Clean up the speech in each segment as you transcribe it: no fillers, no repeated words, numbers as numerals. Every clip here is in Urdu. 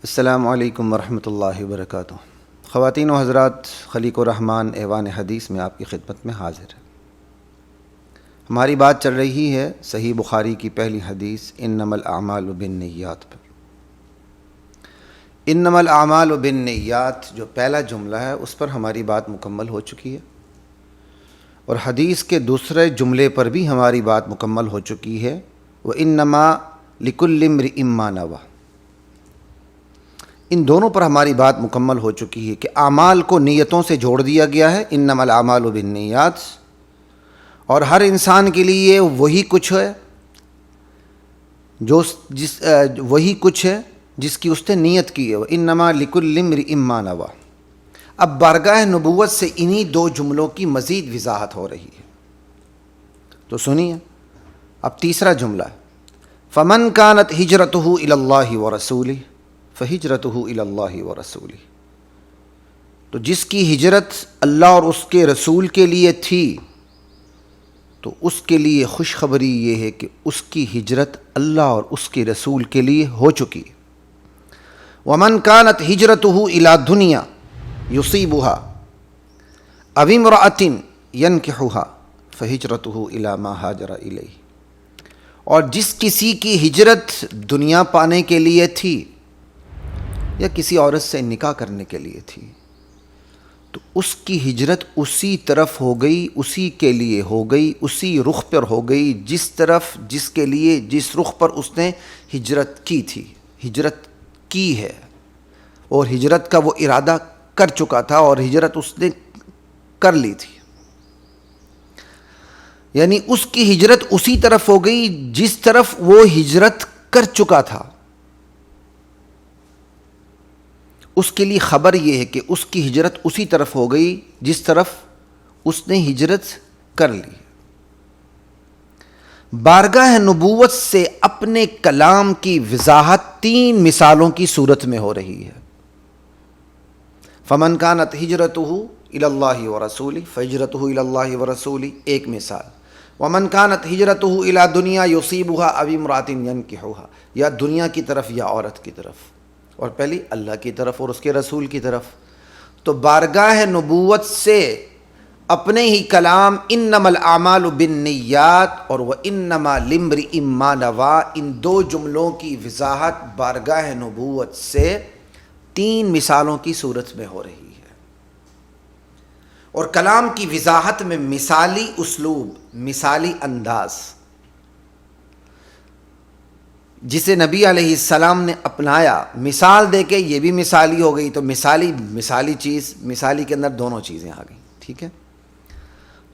السلام علیکم ورحمۃ اللہ وبرکاتہ۔ خواتین و حضرات، خلیق الرحمن ایوان حدیث میں آپ کی خدمت میں حاضر ہے۔ ہماری بات چل رہی ہے صحیح بخاری کی پہلی حدیث انما الاعمال بالنیات پر۔ انما الاعمال بالنیات جو پہلا جملہ ہے اس پر ہماری بات مکمل ہو چکی ہے، اور حدیث کے دوسرے جملے پر بھی ہماری بات مکمل ہو چکی ہے، وَإِنَّمَا لِكُلِّ امْرِئٍ مَّا نَوَىٰ۔ ان دونوں پر ہماری بات مکمل ہو چکی ہے کہ اعمال کو نیتوں سے جوڑ دیا گیا ہے، انما الاعمال بالنیات، اور ہر انسان کے لیے وہی کچھ ہے جس کی اس نے نیت کی ہے، انما لکل امرئ ما نویٰ۔ اب بارگاہ نبوت سے انہی دو جملوں کی مزید وضاحت ہو رہی ہے، تو سنیے۔ اب تیسرا جملہ ہے فمن كانت ہجرتہ الی اللہ ورسولہ فہجرتہ الی اللہ ورسولہ۔ تو جس کی ہجرت اللہ اور اس کے رسول کے لیے تھی، تو اس کے لیے خوشخبری یہ ہے کہ اس کی ہجرت اللہ اور اس کے رسول کے لیے ہو چکی ہے۔ ومن كانت ہجرتہ الی دنیا یصیبها او امرأۃ ینکحها فہجرتہ الی ما ہاجر الیہ۔ اور جس کسی کی ہجرت دنیا پانے کے لیے تھی یا کسی عورت سے نکاح کرنے کے لیے تھی، تو اس کی ہجرت اسی طرف ہو گئی، اسی کے لیے ہو گئی، اسی رخ پر ہو گئی جس رخ پر اس نے ہجرت کی تھی، ہجرت کی ہے، اور ہجرت کا وہ ارادہ کر چکا تھا، اور ہجرت اس نے کر لی تھی۔ یعنی اس کی ہجرت اسی طرف ہو گئی جس طرف وہ ہجرت کر چکا تھا۔ اس کے لیے خبر یہ ہے کہ اس کی ہجرت اسی طرف ہو گئی جس طرف اس نے ہجرت کر لی۔ بارگاہ نبوت سے اپنے کلام کی وضاحت تین مثالوں کی صورت میں ہو رہی ہے۔ فمن كانت ہجرتہ الی اللہ ورسولہ فہجرتہ الی اللہ ورسولہ، ایک مثال۔ ومن كانت ہجرتہ الی دنیا یصیبها او امرأۃ ینکحها، یا دنیا کی طرف یا عورت کی طرف، اور پہلی اللہ کی طرف اور اس کے رسول کی طرف۔ تو بارگاہ نبوت سے اپنے ہی کلام انما الاعمال بالنیات اور وانما لامرئ ما نویٰ، ان دو جملوں کی وضاحت بارگاہ نبوت سے تین مثالوں کی صورت میں ہو رہی ہے۔ اور کلام کی وضاحت میں مثالی اسلوب، مثالی انداز جسے نبی علیہ السلام نے اپنایا، مثال دے کے یہ بھی مثالی ہو گئی، تو مثالی چیز، مثالی کے اندر دونوں چیزیں آ گئیں، ٹھیک ہے۔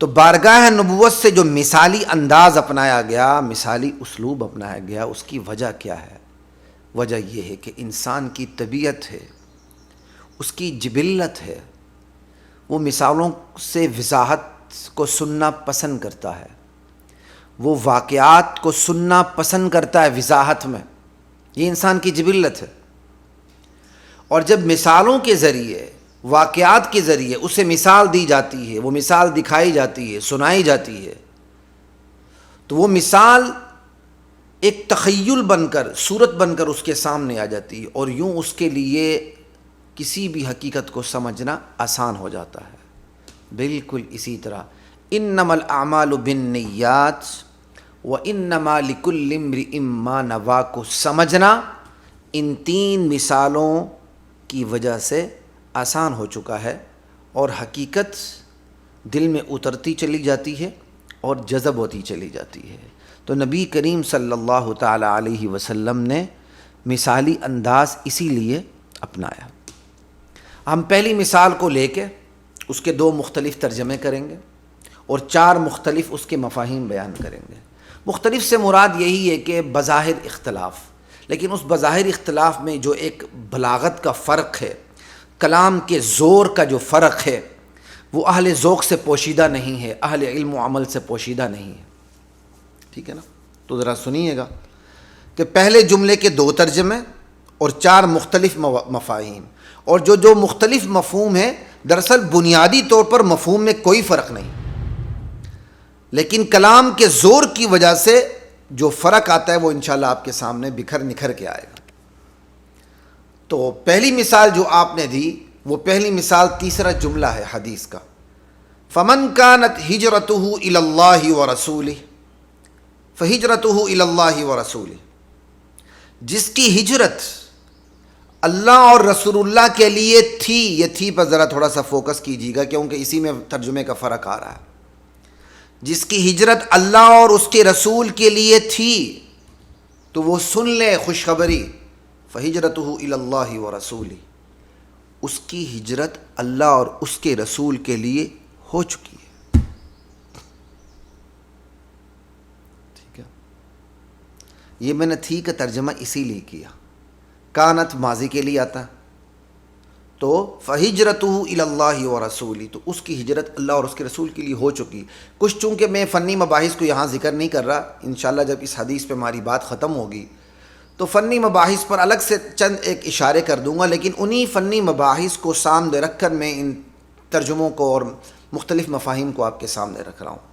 تو بارگاہ نبوت سے جو مثالی انداز اپنایا گیا، مثالی اسلوب اپنایا گیا، اس کی وجہ کیا ہے؟ وجہ یہ ہے کہ انسان کی طبیعت ہے، اس کی جبلت ہے، وہ مثالوں سے وضاحت کو سننا پسند کرتا ہے، وہ واقعات کو سننا پسند کرتا ہے وضاحت میں، یہ انسان کی جبلت ہے۔ اور جب مثالوں کے ذریعے، واقعات کے ذریعے اسے مثال دی جاتی ہے، وہ مثال دکھائی جاتی ہے، سنائی جاتی ہے، تو وہ مثال ایک تخیل بن کر، صورت بن کر اس کے سامنے آ جاتی ہے، اور یوں اس کے لیے کسی بھی حقیقت کو سمجھنا آسان ہو جاتا ہے۔ بالکل اسی طرح انما الاعمال بالنیات وانما لکل امرئ ما نویٰ کو سمجھنا ان تین مثالوں کی وجہ سے آسان ہو چکا ہے، اور حقیقت دل میں اترتی چلی جاتی ہے اور جذب ہوتی چلی جاتی ہے۔ تو نبی کریم صلی اللہ تعالی علیہ وسلم نے مثالی انداز اسی لیے اپنایا۔ ہم پہلی مثال کو لے کے اس کے دو مختلف ترجمے کریں گے اور چار مختلف اس کے مفاہیم بیان کریں گے۔ مختلف سے مراد یہی ہے کہ بظاہر اختلاف، لیکن اس بظاہر اختلاف میں جو ایک بلاغت کا فرق ہے، کلام کے زور کا جو فرق ہے، وہ اہل ذوق سے پوشیدہ نہیں ہے، اہل علم و عمل سے پوشیدہ نہیں ہے، ٹھیک ہے نا؟ تو ذرا سنیے گا کہ پہلے جملے کے دو ترجمے اور چار مختلف مفاہیم، اور جو مختلف مفہوم ہے، دراصل بنیادی طور پر مفہوم میں کوئی فرق نہیں، لیکن کلام کے زور کی وجہ سے جو فرق آتا ہے وہ انشاءاللہ آپ کے سامنے بکھر نکھر کے آئے گا۔ تو پہلی مثال جو آپ نے دی وہ پہلی مثال تیسرا جملہ ہے حدیث کا، فمن كانت ہجرته الى اللہ ورسولہ فہجرته الى اللہ ورسولہ، جس کی ہجرت اللہ اور رسول اللہ کے لیے تھی، یہ تھی پر ذرا تھوڑا سا فوکس کیجیے گا کیونکہ اسی میں ترجمے کا فرق آ رہا ہے، جس کی ہجرت اللہ اور اس کے رسول کے لیے تھی تو وہ سن لے خوشخبری، فہجرته الی اللہ ورسولہ، اس کی ہجرت اللہ اور اس کے رسول کے لیے ہو چکی ہے۔ ٹھیک ہے، یہ میں نے تھی کا ترجمہ اسی لیے کیا، کانت ماضی کے لیے آتا تو فہجرتہ الی اللہ ورسولہ، تو اس کی ہجرت اللہ اور اس کے رسول کے لیے ہو چکی۔ کچھ چونکہ میں فنی مباحث کو یہاں ذکر نہیں کر رہا، انشاءاللہ جب اس حدیث پہ ہماری بات ختم ہوگی تو فنی مباحث پر الگ سے چند ایک اشارے کر دوں گا، لیکن انہی فنی مباحث کو سامنے رکھ کر میں ان ترجموں کو اور مختلف مفاہیم کو آپ کے سامنے رکھ رہا ہوں،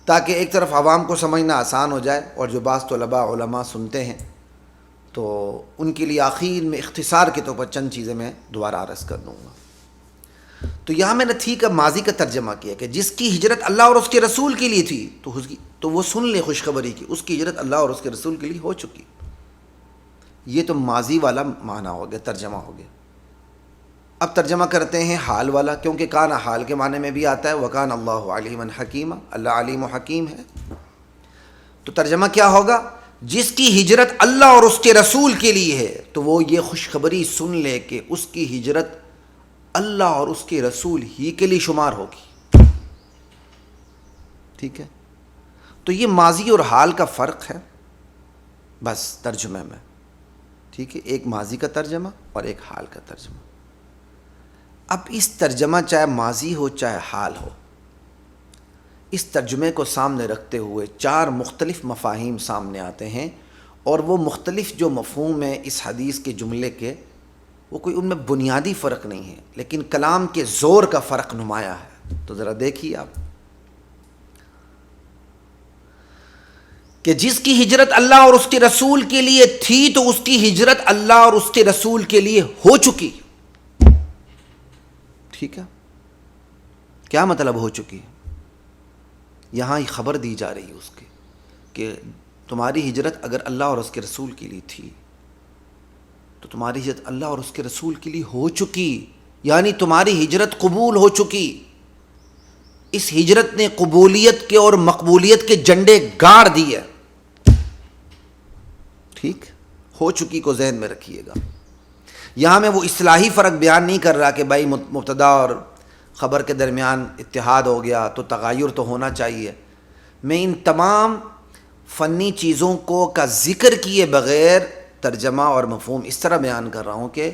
تاکہ ایک طرف عوام کو سمجھنا آسان ہو جائے، اور جو بعض طلباء علماء سنتے ہیں تو ان کے لیے آخر میں اختصار کے طور پر چند چیزیں میں دوبارہ عرض کر دوں گا۔ تو یہاں میں نے تھی کا ماضی کا ترجمہ کیا کہ جس کی ہجرت اللہ اور اس کے رسول کے لیے تھی تو وہ سن لے خوشخبری کی، اس کی ہجرت اللہ اور اس کے رسول کے لیے ہو چکی۔ یہ تو ماضی والا معنی ہو گیا، ترجمہ ہو گیا۔ اب ترجمہ کرتے ہیں حال والا، کیونکہ کانا حال کے معنی میں بھی آتا ہے، وکان اللہ علیما حکیما، اللہ علیم و حکیم ہے۔ تو ترجمہ کیا ہوگا؟ جس کی ہجرت اللہ اور اس کے رسول کے لیے ہے تو وہ یہ خوشخبری سن لے کہ اس کی ہجرت اللہ اور اس کے رسول ہی کے لیے شمار ہوگی۔ ٹھیک ہے، تو یہ ماضی اور حال کا فرق ہے بس ترجمے میں۔ ٹھیک ہے، ایک ماضی کا ترجمہ اور ایک حال کا ترجمہ۔ اب اس ترجمہ چاہے ماضی ہو چاہے حال ہو، اس ترجمے کو سامنے رکھتے ہوئے چار مختلف مفاہیم سامنے آتے ہیں، اور وہ مختلف جو مفہوم ہیں اس حدیث کے جملے کے، وہ کوئی ان میں بنیادی فرق نہیں ہے لیکن کلام کے زور کا فرق نمایاں ہے۔ تو ذرا دیکھیے آپ کہ جس کی ہجرت اللہ اور اس کے رسول کے لیے تھی تو اس کی ہجرت اللہ اور اس کے رسول کے لیے ہو چکی۔ ٹھیک ہے، کیا مطلب ہو چکی؟ یہاں ہی خبر دی جا رہی ہے اس کی کہ تمہاری ہجرت اگر اللہ اور اس کے رسول کے لیے تھی تو تمہاری ہجرت اللہ اور اس کے رسول کے لیے ہو چکی، یعنی تمہاری ہجرت قبول ہو چکی۔ اس ہجرت نے قبولیت کے اور مقبولیت کے جھنڈے گاڑ دیے۔ ٹھیک، ہو چکی کو ذہن میں رکھیے گا۔ یہاں میں وہ اصطلاحی فرق بیان نہیں کر رہا کہ بھائی مبتدا اور خبر کے درمیان اتحاد ہو گیا تو تغیر تو ہونا چاہیے۔ میں ان تمام فنی چیزوں کو کا ذکر کیے بغیر ترجمہ اور مفہوم اس طرح بیان کر رہا ہوں کہ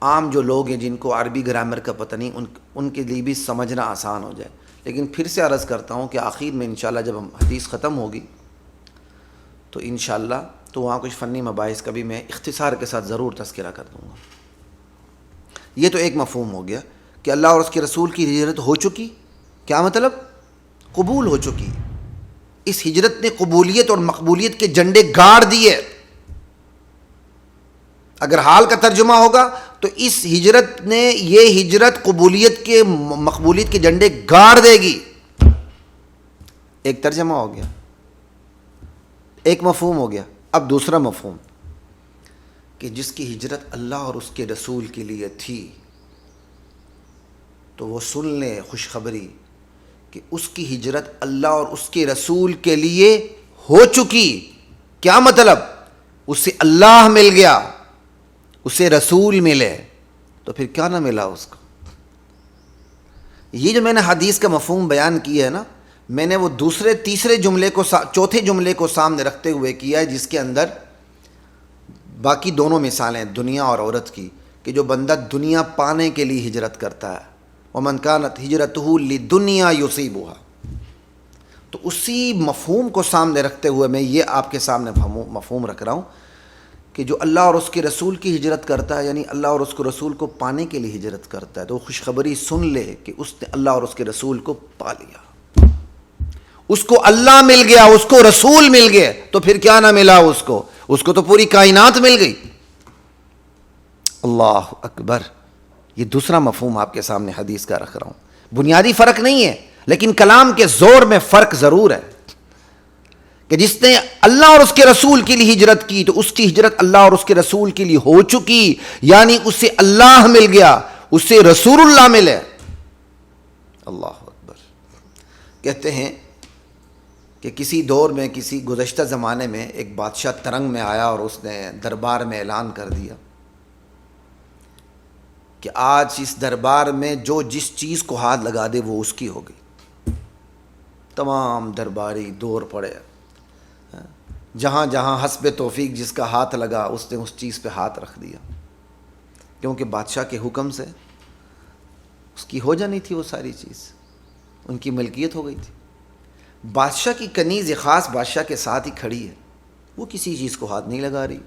عام جو لوگ ہیں جن کو عربی گرامر کا پتہ نہیں ان کے لیے بھی سمجھنا آسان ہو جائے۔ لیکن پھر سے عرض کرتا ہوں کہ آخر میں انشاءاللہ جب ہم حدیث ختم ہوگی تو انشاءاللہ تو وہاں کچھ فنی مباحث کا بھی میں اختصار کے ساتھ ضرور تذکرہ کر دوں گا۔ یہ تو ایک مفہوم ہو گیا کہ اللہ اور اس کے رسول کی ہجرت ہو چکی، کیا مطلب؟ قبول ہو چکی۔ اس ہجرت نے قبولیت اور مقبولیت کے جھنڈے گاڑ دیے۔ اگر حال کا ترجمہ ہوگا تو اس ہجرت نے یہ ہجرت قبولیت کے مقبولیت کے جھنڈے گاڑ دے گی۔ ایک ترجمہ ہو گیا، ایک مفہوم ہو گیا۔ اب دوسرا مفہوم کہ جس کی ہجرت اللہ اور اس کے رسول کے لیے تھی تو وہ سن لے خوشخبری کہ اس کی ہجرت اللہ اور اس کے رسول کے لیے ہو چکی۔ کیا مطلب؟ اسے اللہ مل گیا، اسے رسول ملے، تو پھر کیا نہ ملا اس کو؟ یہ جو میں نے حدیث کا مفہوم بیان کیا ہے نا، میں نے وہ دوسرے تیسرے جملے کو چوتھے جملے کو سامنے رکھتے ہوئے کیا ہے، جس کے اندر باقی دونوں مثالیں دنیا اور عورت کی، کہ جو بندہ دنیا پانے کے لیے ہجرت کرتا ہے، وَمَنْ كَانَتْ هِجْرَتُهُ لِدُنْيَا يُصِيبُهَا، تو اسی مفہوم کو سامنے رکھتے ہوئے میں یہ آپ کے سامنے مفہوم رکھ رہا ہوں کہ جو اللہ اور اس کے رسول کی ہجرت کرتا ہے، یعنی اللہ اور اس کو رسول کو پانے کے لیے ہجرت کرتا ہے، تو وہ خوشخبری سن لے کہ اس نے اللہ اور اس کے رسول کو پا لیا، اس کو اللہ مل گیا، اس کو رسول مل گئے، تو پھر کیا نہ ملا اس کو تو پوری کائنات مل گئی۔ اللہ اکبر. یہ دوسرا مفہوم آپ کے سامنے حدیث کا رکھ رہا ہوں. بنیادی فرق نہیں ہے لیکن کلام کے زور میں فرق ضرور ہے کہ جس نے اللہ اور اس کے رسول کے لیے ہجرت کی تو اس کی ہجرت اللہ اور اس کے رسول کے لیے ہو چکی, یعنی اسے اللہ مل گیا, اسے رسول اللہ ملے. اللہ اکبر. کہتے ہیں کہ کسی دور میں, کسی گزشتہ زمانے میں ایک بادشاہ ترنگ میں آیا اور اس نے دربار میں اعلان کر دیا کہ آج اس دربار میں جو جس چیز کو ہاتھ لگا دے وہ اس کی ہوگی. تمام درباری دور پڑے, جہاں جہاں حسب توفیق جس کا ہاتھ لگا اس نے اس چیز پہ ہاتھ رکھ دیا, کیونکہ بادشاہ کے حکم سے اس کی ہو جانی تھی وہ ساری چیز, ان کی ملکیت ہو گئی تھی. بادشاہ کی کنیز خاص بادشاہ کے ساتھ ہی کھڑی ہے, وہ کسی چیز کو ہاتھ نہیں لگا رہی.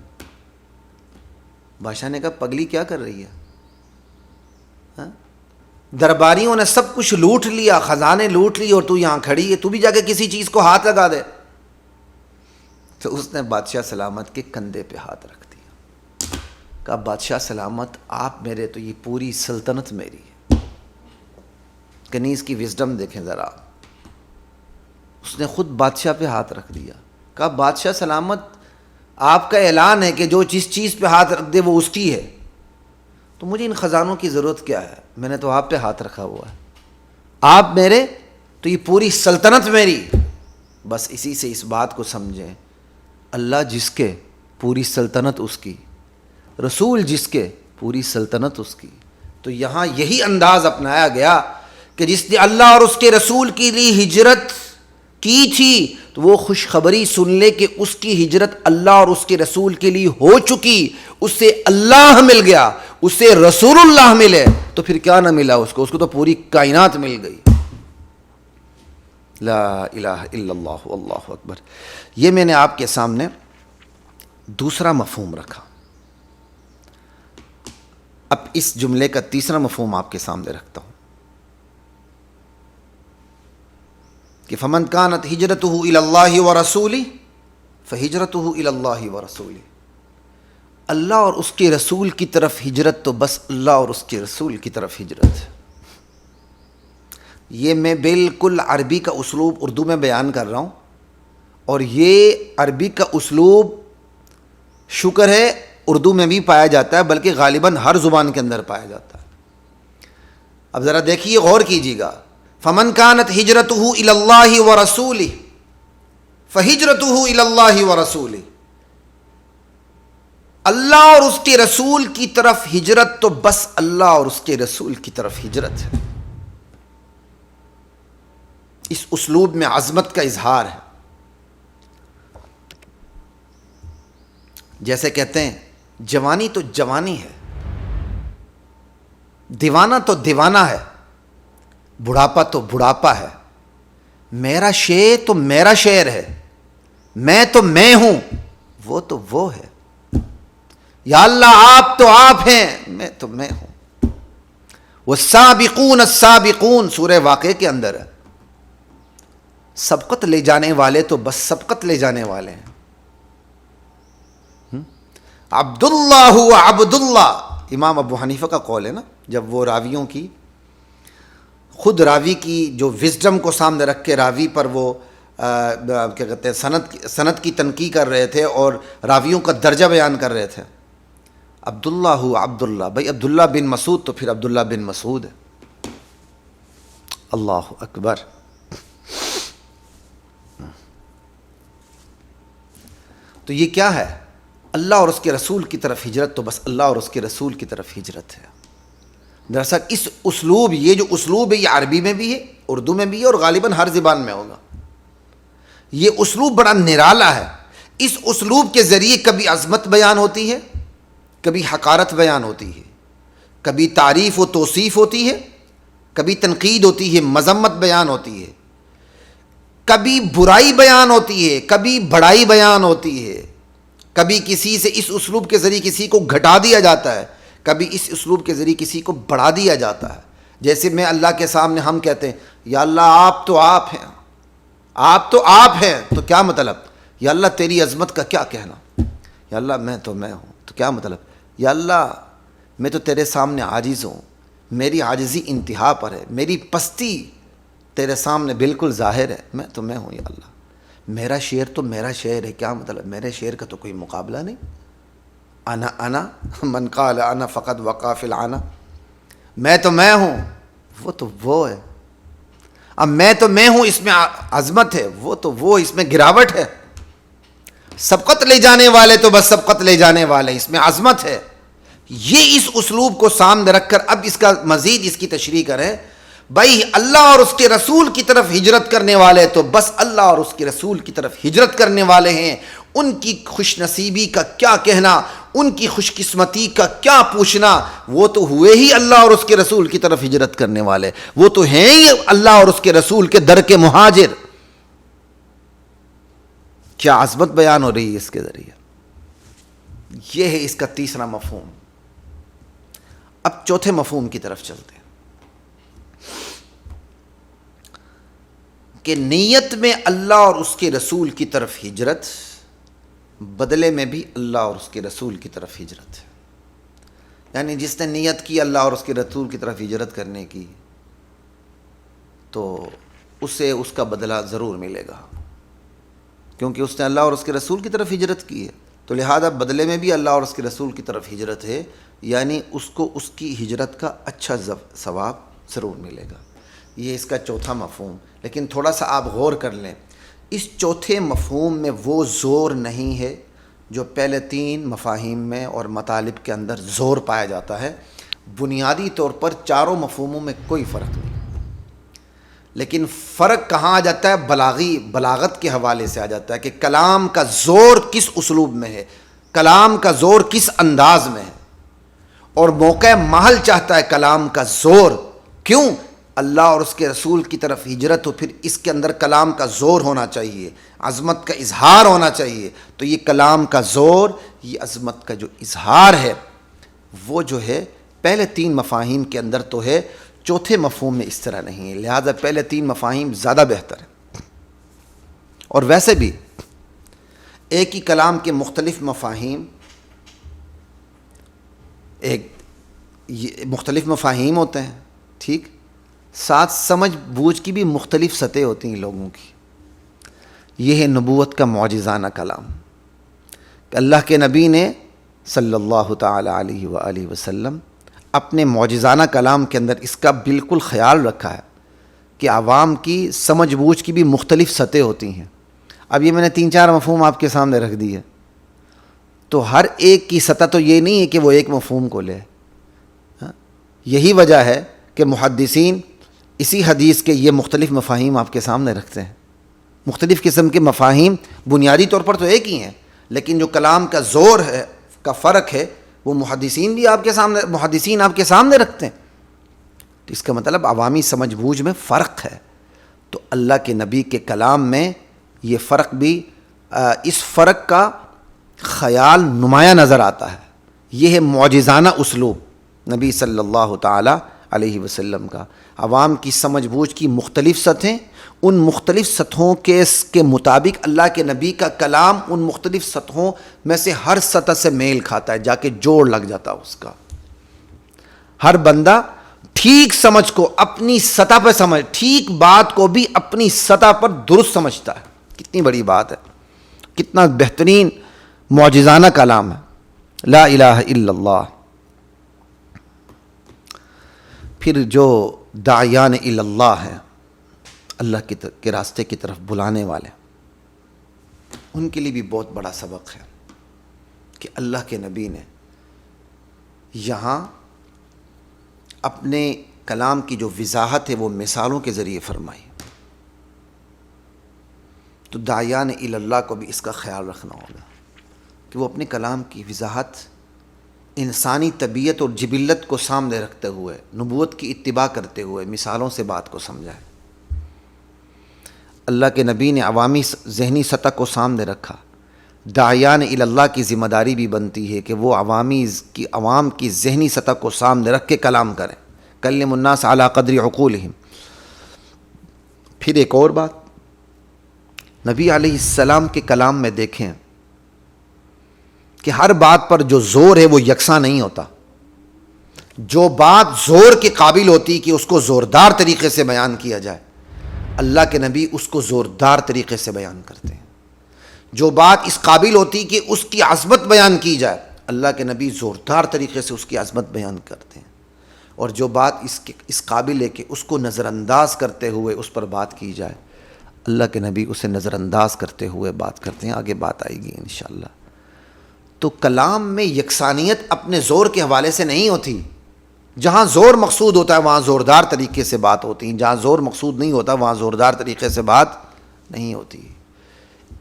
بادشاہ نے کہا پگلی کیا کر رہی ہے؟ درباریوں نے سب کچھ لوٹ لیا, خزانے لوٹ لی, اور تو یہاں کھڑی ہے, تو بھی جا کے کسی چیز کو ہاتھ لگا دے. تو اس نے بادشاہ سلامت کے کندھے پہ ہاتھ رکھ دیا, کہا بادشاہ سلامت آپ میرے, تو یہ پوری سلطنت میری ہے. کنیز کی وزڈم دیکھیں ذرا, اس نے خود بادشاہ پہ ہاتھ رکھ دیا. کہا بادشاہ سلامت آپ کا اعلان ہے کہ جو جس چیز پہ ہاتھ رکھ دے وہ اس کی ہے, تو مجھے ان خزانوں کی ضرورت کیا ہے؟ میں نے تو آپ پہ ہاتھ رکھا ہوا ہے, آپ میرے تو یہ پوری سلطنت میری. بس اسی سے اس بات کو سمجھیں, اللہ جس کے پوری سلطنت اس کی, رسول جس کے پوری سلطنت اس کی. تو یہاں یہی انداز اپنایا گیا کہ جس نے اللہ اور اس کے رسول کے لیے ہجرت کی تھی تو وہ خوشخبری سن لے کہ اس کی ہجرت اللہ اور اس کے رسول کے لیے ہو چکی, اسے اللہ مل گیا, اسے رسول اللہ ملے, تو پھر کیا نہ ملا اس کو تو پوری کائنات مل گئی. لا الہ الا اللہ اللہ اکبر. یہ میں نے آپ کے سامنے دوسرا مفہوم رکھا. اب اس جملے کا تیسرا مفہوم آپ کے سامنے رکھتا ہوں کہ فمن کانت ہجرتہ الی اللہ ورسولہ فہجرتہ الی اللہ ورسولہ. اللہ اور اس کے رسول کی طرف ہجرت تو بس اللہ اور اس کے رسول کی طرف ہجرت. یہ میں بالکل عربی کا اسلوب اردو میں بیان کر رہا ہوں, اور یہ عربی کا اسلوب شکر ہے اردو میں بھی پایا جاتا ہے, بلکہ غالباً ہر زبان کے اندر پایا جاتا ہے. اب ذرا دیکھیے, غور کیجیے گا. فمن کانت ہجرتہ الی اللہ ورسولہ فہجرتہ الی اللہ ورسولہ. اللہ اور اس کے رسول کی طرف ہجرت تو بس اللہ اور اس کے رسول کی طرف ہجرت ہے. اس اسلوب میں عظمت کا اظہار ہے. جیسے کہتے ہیں جوانی تو جوانی ہے, دیوانہ تو دیوانہ ہے, بڑھاپا تو بڑھاپا ہے, میرا شعر تو میرا شعر ہے, میں تو میں ہوں وہ تو وہ ہے. یا اللہ آپ تو آپ ہیں, میں تو میں ہوں. والسابقون السابقون سورہ واقعہ کے اندر ہے. سبقت لے جانے والے تو بس سبقت لے جانے والے ہیں. عبداللہ و عبداللہ, امام ابو حنیفہ کا قول ہے نا, جب وہ راویوں کی خود راوی کی جو وزڈم کو سامنے رکھ کے راوی پر وہ کیا کہتے ہیں سند کی تنقیح کر رہے تھے اور راویوں کا درجہ بیان کر رہے تھے. عبداللہ عبداللہ, بھائی عبداللہ بن مسعود تو پھر عبداللہ بن مسعود ہے. اللہ اکبر. تو یہ کیا ہے؟ اللہ اور اس کے رسول کی طرف ہجرت تو بس اللہ اور اس کے رسول کی طرف ہجرت ہے. دراصل اس اسلوب, یہ جو اسلوب ہے یہ عربی میں بھی ہے, اردو میں بھی ہے, اور غالباً ہر زبان میں ہوگا. یہ اسلوب بڑا نرالا ہے. اس اسلوب کے ذریعے کبھی عظمت بیان ہوتی ہے, کبھی حقارت بیان ہوتی ہے, کبھی تعریف و توصیف ہوتی ہے, کبھی تنقید ہوتی ہے, مذمت بیان ہوتی ہے, کبھی برائی بیان ہوتی ہے, کبھی بڑائی بیان ہوتی ہے, کبھی کسی سے اس اسلوب کے ذریعے کسی کو گھٹا دیا جاتا ہے, کبھی اس اسلوب کے ذریعے کسی کو بڑھا دیا جاتا ہے. جیسے میں اللہ کے سامنے ہم کہتے ہیں یا اللہ آپ تو آپ ہیں, آپ تو آپ ہیں, تو کیا مطلب؟ یا اللہ تیری عظمت کا کیا کہنا. یا اللہ میں تو میں ہوں, تو کیا مطلب؟ یا اللہ میں تو تیرے سامنے عاجز ہوں، میری عاجزی انتہا پر ہے، میری پستی تیرے سامنے بالکل ظاہر ہے، میں ہوں یا اللہ۔ میرا شعر تو میرا شعر ہے، کیا مطلب؟ میرے شعر کا تو کوئی مقابلہ نہیں۔ انا من قال انا فقط وقع فی العنا، میں تو میں ہوں، وہ تو وہ ہے۔ اب میں تو میں ہوں اس میں عظمت ہے، وہ تو وہ اس میں گراوٹ ہے۔ سبقت لے جانے والے تو بس سبقت لے جانے والے، اس میں عظمت ہے۔ یہ اس اسلوب کو سامنے رکھ کر اب اس کا مزید اس کی تشریح کریں، بھائی اللہ اور اس کے رسول کی طرف ہجرت کرنے والے تو بس اللہ اور اس کے رسول کی طرف ہجرت کرنے والے ہیں۔ ان کی خوش نصیبی کا کیا کہنا، ان کی خوش قسمتی کا کیا پوچھنا، وہ تو ہوئے ہی اللہ اور اس کے رسول کی طرف ہجرت کرنے والے، وہ تو ہیں ہی اللہ اور اس کے رسول کے در کے مہاجر۔ کیا عظمت بیان ہو رہی ہے اس کے ذریعے۔ یہ ہے اس کا تیسرا مفہوم۔ اب چوتھے مفہوم کی طرف چلتے ہیں کہ نیت میں اللہ اور اس کے رسول کی طرف ہجرت، بدلے میں بھی اللہ اور اس کے رسول کی طرف ہجرت ہے۔ یعنی جس نے نیت کی اللہ اور اس کے رسول کی طرف ہجرت کرنے کی تو اسے اس کا بدلہ ضرور ملے گا، کیونکہ اس نے اللہ اور اس کے رسول کی طرف ہجرت کی ہے، تو لہذا بدلے میں بھی اللہ اور اس کے رسول کی طرف ہجرت ہے، یعنی اس کو اس کی ہجرت کا اچھا ثواب ضرور ملے گا۔ یہ اس کا چوتھا مفہوم۔ لیکن تھوڑا سا آپ غور کر لیں، اس چوتھے مفہوم میں وہ زور نہیں ہے جو پہلے تین مفاہیم میں اور مطالب کے اندر زور پایا جاتا ہے۔ بنیادی طور پر چاروں مفہوموں میں کوئی فرق نہیں، لیکن فرق کہاں آ جاتا ہے؟ بلاغت کے حوالے سے آ جاتا ہے کہ کلام کا زور کس اسلوب میں ہے، کلام کا زور کس انداز میں ہے، اور موقع محل چاہتا ہے کلام کا زور۔ کیوں؟ اللہ اور اس کے رسول کی طرف ہجرت ہو، پھر اس کے اندر کلام کا زور ہونا چاہیے، عظمت کا اظہار ہونا چاہیے۔ تو یہ کلام کا زور، یہ عظمت کا جو اظہار ہے، وہ جو ہے پہلے تین مفاہیم کے اندر تو ہے، چوتھے مفہوم میں اس طرح نہیں ہے، لہذا پہلے تین مفاہیم زیادہ بہتر ہیں۔ اور ویسے بھی ایک ہی کلام کے مختلف مفاہیم، مختلف مفاہیم ہوتے ہیں، ٹھیک، ساتھ سمجھ بوجھ کی بھی مختلف سطح ہوتی ہیں لوگوں کی۔ یہ ہے نبوت کا معجزانہ کلام کہ اللہ کے نبی نے صلی اللہ تعالی علیہ وآلہ وسلم اپنے معجزانہ کلام کے اندر اس کا بالکل خیال رکھا ہے کہ عوام کی سمجھ بوجھ کی بھی مختلف سطح ہوتی ہیں۔ اب یہ میں نے تین چار مفہوم آپ کے سامنے رکھ دی ہے، تو ہر ایک کی سطح تو یہ نہیں ہے کہ وہ ایک مفہوم کو لے۔ یہی وجہ ہے کہ محدثین اسی حدیث کے یہ مختلف مفاہیم آپ کے سامنے رکھتے ہیں۔ مختلف قسم کے مفاہیم بنیادی طور پر تو ایک ہی ہیں، لیکن جو کلام کا زور ہے، کا فرق ہے، وہ محدثین آپ کے سامنے رکھتے ہیں۔ تو اس کا مطلب عوامی سمجھ بوجھ میں فرق ہے۔ تو اللہ کے نبی کے کلام میں یہ فرق بھی، اس فرق کا خیال نمایاں نظر آتا ہے۔ یہ ہے معجزانہ اسلوب نبی صلی اللہ تعالی علیہ وسلم کا۔ عوام کی سمجھ بوجھ کی مختلف سطحیں، ان مختلف سطحوں کے مطابق اللہ کے نبی کا کلام ان مختلف سطحوں میں سے ہر سطح سے میل کھاتا ہے، جا کے جوڑ لگ جاتا ہے اس کا۔ ہر بندہ ٹھیک سمجھ کو اپنی سطح پہ سمجھ، ٹھیک بات کو بھی اپنی سطح پر درست سمجھتا ہے۔ کتنی بڑی بات ہے، کتنا بہترین معجزانہ کلام ہے، لا الہ الا اللہ۔ پھر جو داعیان الی اللہ ہیں، اللہ کے راستے کی طرف بلانے والے، ان کے لیے بھی بہت بڑا سبق ہے کہ اللہ کے نبی نے یہاں اپنے کلام کی جو وضاحت ہے وہ مثالوں کے ذریعے فرمائی۔ تو داعیان الی اللہ کو بھی اس کا خیال رکھنا ہوگا کہ وہ اپنے کلام کی وضاحت انسانی طبیعت اور جبلت کو سامنے رکھتے ہوئے، نبوت کی اتباع کرتے ہوئے مثالوں سے بات کو سمجھائے۔ اللہ کے نبی نے عوامی ذہنی سطح کو سامنے رکھا۔ داعیان الی اللہ کی ذمہ داری بھی بنتی ہے کہ وہ عوام کی ذہنی سطح کو سامنے رکھ کے کلام کریں۔ کلم الناس علی قدر عقولہم۔ پھر ایک اور بات، نبی علیہ السلام کے کلام میں دیکھیں کہ ہر بات پر جو زور ہے وہ یکساں نہیں ہوتا۔ جو بات زور کے قابل ہوتی کہ اس کو زوردار طریقے سے بیان کیا جائے، اللہ کے نبی اس کو زوردار طریقے سے بیان کرتے ہیں. جو بات اس قابل ہوتی کہ اس کی عظمت بیان کی جائے، اللہ کے نبی زوردار طریقے سے اس کی عظمت بیان کرتے ہیں. اور جو بات اس قابل ہے کہ اس کو نظر انداز کرتے ہوئے اس پر بات کی جائے، اللہ کے نبی اسے نظر انداز کرتے ہوئے بات کرتے ہیں. آگے بات آئے گی انشاءاللہ. تو کلام میں یکسانیت اپنے زور کے حوالے سے نہیں ہوتی. جہاں زور مقصود ہوتا ہے وہاں زوردار طریقے سے بات ہوتی ہے، جہاں زور مقصود نہیں ہوتا وہاں زوردار طریقے سے بات نہیں ہوتی.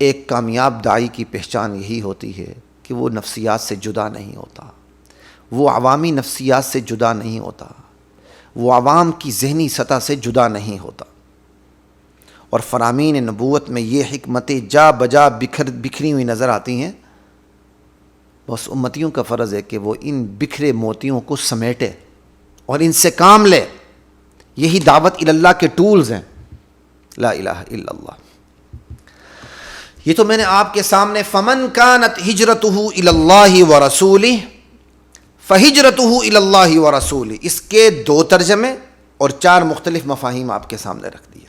ایک کامیاب داعی کی پہچان یہی ہوتی ہے کہ وہ نفسیات سے جدا نہیں ہوتا، وہ عوامی نفسیات سے جدا نہیں ہوتا، وہ عوام کی ذہنی سطح سے جدا نہیں ہوتا. اور فرامین نبوت میں یہ حکمتیں جا بجا بکھری ہوئی نظر آتی ہیں. بس امتیوں کا فرض ہے کہ وہ ان بکھرے موتیوں کو سمیٹے اور ان سے کام لے. یہی دعوت اللہ کے ٹولز ہیں. لا الہ الا اللہ. یہ تو میں نے آپ کے سامنے فمن کانت ہجرتہ الی اللہ ورسولہ فہجرتہ الی اللہ ورسولہ اس کے 2 ترجمے اور 4 مختلف مفاہیم آپ کے سامنے رکھ دیے.